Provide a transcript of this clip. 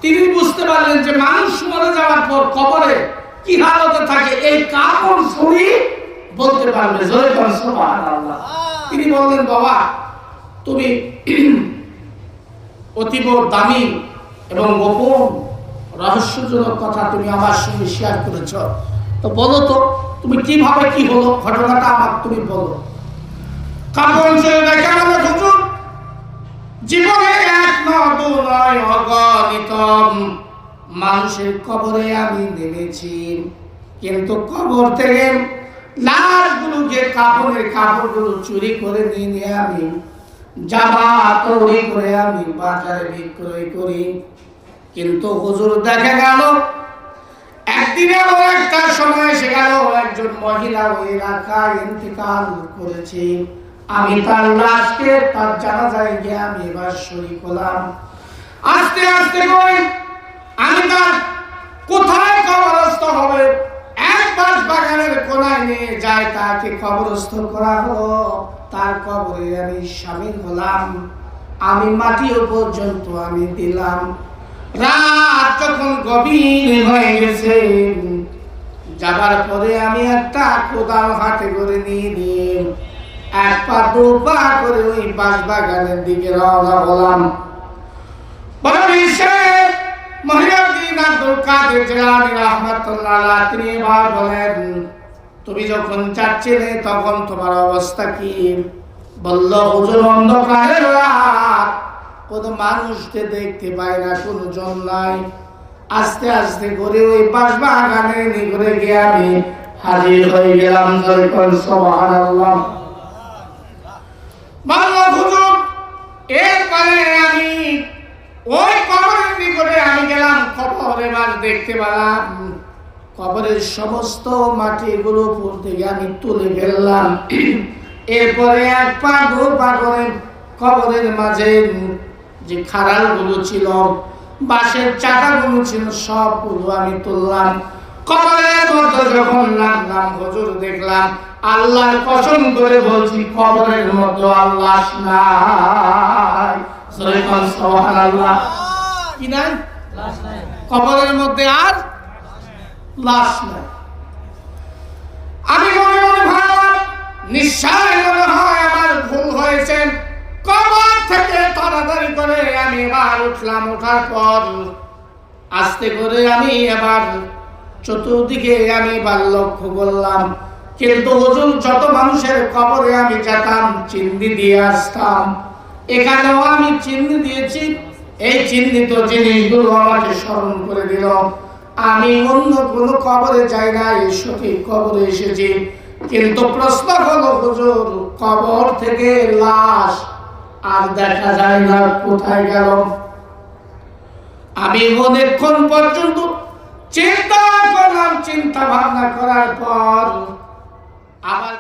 তিনি বুঝতে পারলেন যে মানুষ মরে যাওয়ার পর কবরে কি হালতে থাকে এই কাপড় ছুঁড়ি বলতে পারবে। জোরে বলেন সুবহানাল্লাহ। তিনি বললেন, বাবা তুমি অতীব দামি এবং গোপন রহস্যজনক কথা তুমি আমার সঙ্গে শেয়ার করেছ, তো বলো তো তুমি কিভাবে কি হলো ঘটনাটা আমার তুমি বলো। কাপড় ছেড়ে দেখে আমাদের হুজুর জীবনে এক নয় দু নয় অগণিত মানুষের কবরে আমি নেমেছি, কিন্তু কবর থেকে লাশগুলোকে কাপড়গুলো চুরি করে নিয়ে আমি জামা তৈরি করে আমি বাজারে বিক্রয় করি। কিন্তু হুজুর দেখা গেল একদিনে একটা সময় এসে গেল একজন মহিলা ওই এলাকায় ইন্তেকাল করেছে। আমি তার লাশকে তার জানাজায় গিয়ে আমি এবার শরীক হলাম। আস্তে আস্তে করে আমি তার কোথায় কবরস্থ হবে এক বাস বাগানের কোনায় নিয়ে যায়, তাকে কবরস্থ করা হলো। তার কবরে আমি শামিল হলাম। আমি মাটিও পর্যন্ত আমি দিলাম। রাত যখন গভীর হয়ে গেছে, যাবার পরে আমি একটা কোদাল হাতে করে নিয়ে এক পা দু পা করে ওই বাস বাগানের দিকে রওনা হলাম। মহিউদ্দিন আব্দুল কাদের জিলানী রাহমাতুল্লাহ আলাইহি তিনি এবার বলেন, তুমি যখন যাচ্ছিলে তখন তোমার অবস্থা কি? বলল, হুজুর অন্ধকারের রাত, কোনো মানুষকে দেখতে পাই না, কোনো জন নাই। আস্তে আস্তে করে ওই বাস বাগানে নিয়ে গিয়ে আমি হাজির হয়ে গেলাম। সুবহানাল্লাহ। বলল, হুজুর এরপরে আমি ওই কবরের নিকটে আমি গেলাম। কবর এবার দেখতে পেলাম কবরের সমস্ত মাটিগুলো উপর থেকে আমি তুলে ফেললাম। এরপরে এক পা দু পা করে কবরের মাঝে যে খাড়ালগুলো ছিল, বাঁশের চাকাগুলো ছিল, সবগুলো আমি তুললাম। কবরের মধ্যে যখন নামলাম হুজুর দেখলাম, আল্লাহর কসম করে বলছি কবরের মধ্যে আল্লাহ নাই। সুবহানাল্লাহ। কি নাই? কবরের মধ্যে আর লাশ নাই। আমি মনে মনে ভাবলাম, নিশ্চয় মনে হয় আমার ভুল হয়েছে। কবর থেকে তাড়াতাড়ি করে আমি এবার উঠলাম। ওঠার পর আস্তে করে আমি এবার চতুর্দিকে আমি এবার লক্ষ্য করলাম। কিন্তু হুজুর যত মানুষের কবরে আমি যেতাম চিহ্নি দিয়ে আসতাম, এখানেও আমি চিহ্নি দিয়েছি। এই চিহ্নিত জিনিসগুলো আমাকে স্মরণ করে দিল আমি অন্য কোনো কবরে যাই না, এই সঠিক কবরে এসেছি। কিন্তু প্রশ্ন হলো, হুজুর কবর থেকে লাশ আর দেখা যায় না, কোথায় গেল? আমি অনেকক্ষণ পর্যন্ত চিন্তা করলাম। চিন্তা ভাবনা করার পর আবার